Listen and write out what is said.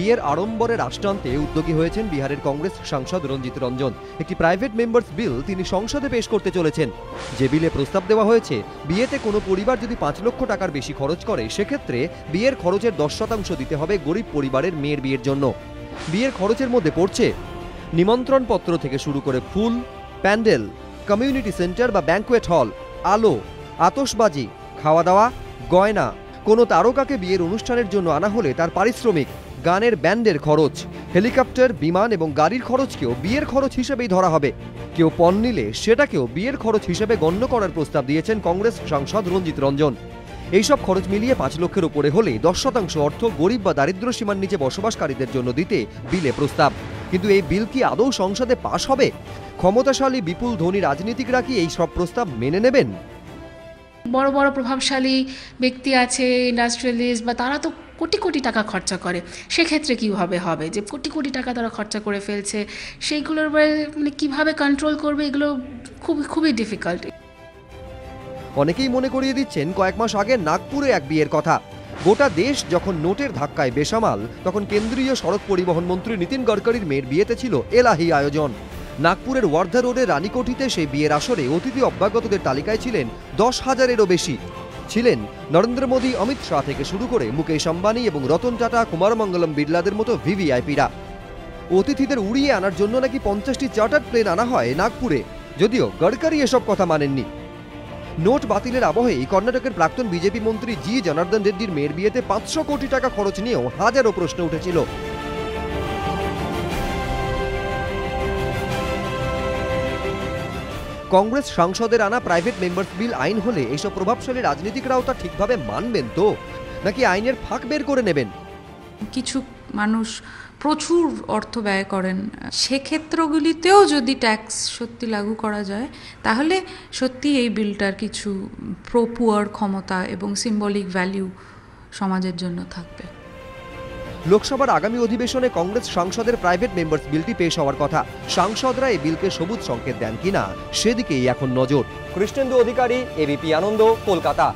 বিয়ের আড়ম্বরে রাশ টানতে উদ্যোগী হয়েছেন বিহারের কংগ্রেস সাংসদ রঞ্জিত রঞ্জন। একটি প্রাইভেট মেম্বার্স বিল তিনি সংসদে পেশ করতে চলেছেন। যে বিলে প্রস্তাব দেওয়া হয়েছে, বিয়েতে কোনো পরিবার যদি 5 লক্ষ টাকার বেশি খরচ করে, সেক্ষেত্রে বিয়ের খরচের 10% দিতে হবে গরিব পরিবারের মেয়ের বিয়ের জন্য। বিয়ের খরচের মধ্যে পড়ছে নিমন্ত্রণ পত্র থেকে শুরু করে ফুল, প্যান্ডেল, কমিউনিটি সেন্টার বা ব্যাংকুয়েট হল, আলো, আতশবাজি, খাওয়া দাওয়া, গয়না, কোনো তারকাকে বিয়ের অনুষ্ঠানের জন্য আনা হলে তার পারিশ্রমিক, গানের ব্যান্ডের খরচ, হেলিকপ্টার, বিমান এবং গাড়ির খরচকেও বিয়ের খরচ হিসেবেই ধরা হবে। কেউ পণ নিলে সেটাকেও বিয়ের খরচ হিসেবে গণ্য করার প্রস্তাব দিয়েছেন কংগ্রেস সাংসদ রঞ্জিত রঞ্জন। এইসব খরচ মিলিয়ে 5 লক্ষের উপরে হলে 10% অর্থ গরিব বা দারিদ্র্য সীমার নিচে বসবাসকারীদের জন্য দিতে বিলে প্রস্তাব। কিন্তু এই বিল কি আদৌ সংসদে পাশ হবে? ক্ষমতাশালী বিপুল ধনী রাজনীতিকরা কি এই সব প্রস্তাব মেনে নেবেন? বড় বড় প্রভাবশালী ব্যক্তি আছে, ইন্ডাস্ট্রিয়ালিস্ট, বা তারা তো কোটি কোটি টাকা খরচা করে। সেক্ষেত্রে কীভাবে হবে যে কোটি কোটি টাকা তারা খরচা করে ফেলছে, সেইগুলোর মানে কীভাবে কন্ট্রোল করবে, এগুলো খুবই ডিফিকাল্ট। অনেকেই মনে করিয়ে দিচ্ছেন কয়েক মাস আগে নাগপুরে এক বিয়ের কথা। গোটা দেশ যখন নোটের ধাক্কায় বেসামাল, তখন কেন্দ্রীয় সড়ক পরিবহন মন্ত্রী নীতিন গডকরির মেয়ের বিয়েতে ছিল এলাহি আয়োজন। নাগপুরের ওয়ার্ধা রোডের রানীকোঠিতে সেই বিয়ের আসরে অতিথি অভ্যাগতদের তালিকায় ছিলেন 10,000-এরও বেশি। ছিলেন নরেন্দ্র মোদী, অমিত শাহ থেকে শুরু করে মুকেশ আম্বানি এবং রতন টাটা, কুমার মঙ্গলম বিড়লাদের মতো ভিভিআইপিরা। অতিথিদের উড়িয়ে আনার জন্য নাকি 50টি চার্টার্ড প্লেন আনা হয় নাগপুরে, যদিও গডকরি এসব কথা মানেননি। নোট বাতিলের আবহেই কর্ণাটকের প্রাক্তন বিজেপি মন্ত্রী জি জনার্দন রেড্ডির মেয়ের বিয়েতে 500 কোটি টাকা খরচ নিয়েও হাজারো প্রশ্ন উঠেছিল। কংগ্রেস সাংসদের আনা প্রাইভেট মেম্বার্স বিল আইন হলে এইসব প্রভাবশালী রাজনীতিকরাও তা ঠিকভাবে মানবেন তো, নাকি আইনের ফাঁক বের করে নেবেন? কিছু মানুষ প্রচুর অর্থ ব্যয় করেন, সেক্ষেত্রগুলিতেও যদি ট্যাক্স সত্যি লাগু করা যায়, তাহলে সত্যি এই বিলটার কিছু পুয়ার ক্ষমতা এবং সিম্বলিক ভ্যালু সমাজের জন্য থাকবে। লোকসভার আগামী অধিবেশনে কংগ্রেস সাংসদের প্রাইভেট মেম্বার্স বিলটি পেশ হওয়ার কথা। সাংসদরা এই বিলকে সবুজ সংকেত দেন কিনা, সেদিকেই এখন নজর। কৃষ্ণেন্দু অধিকারী, এবিপি আনন্দ, কলকাতা।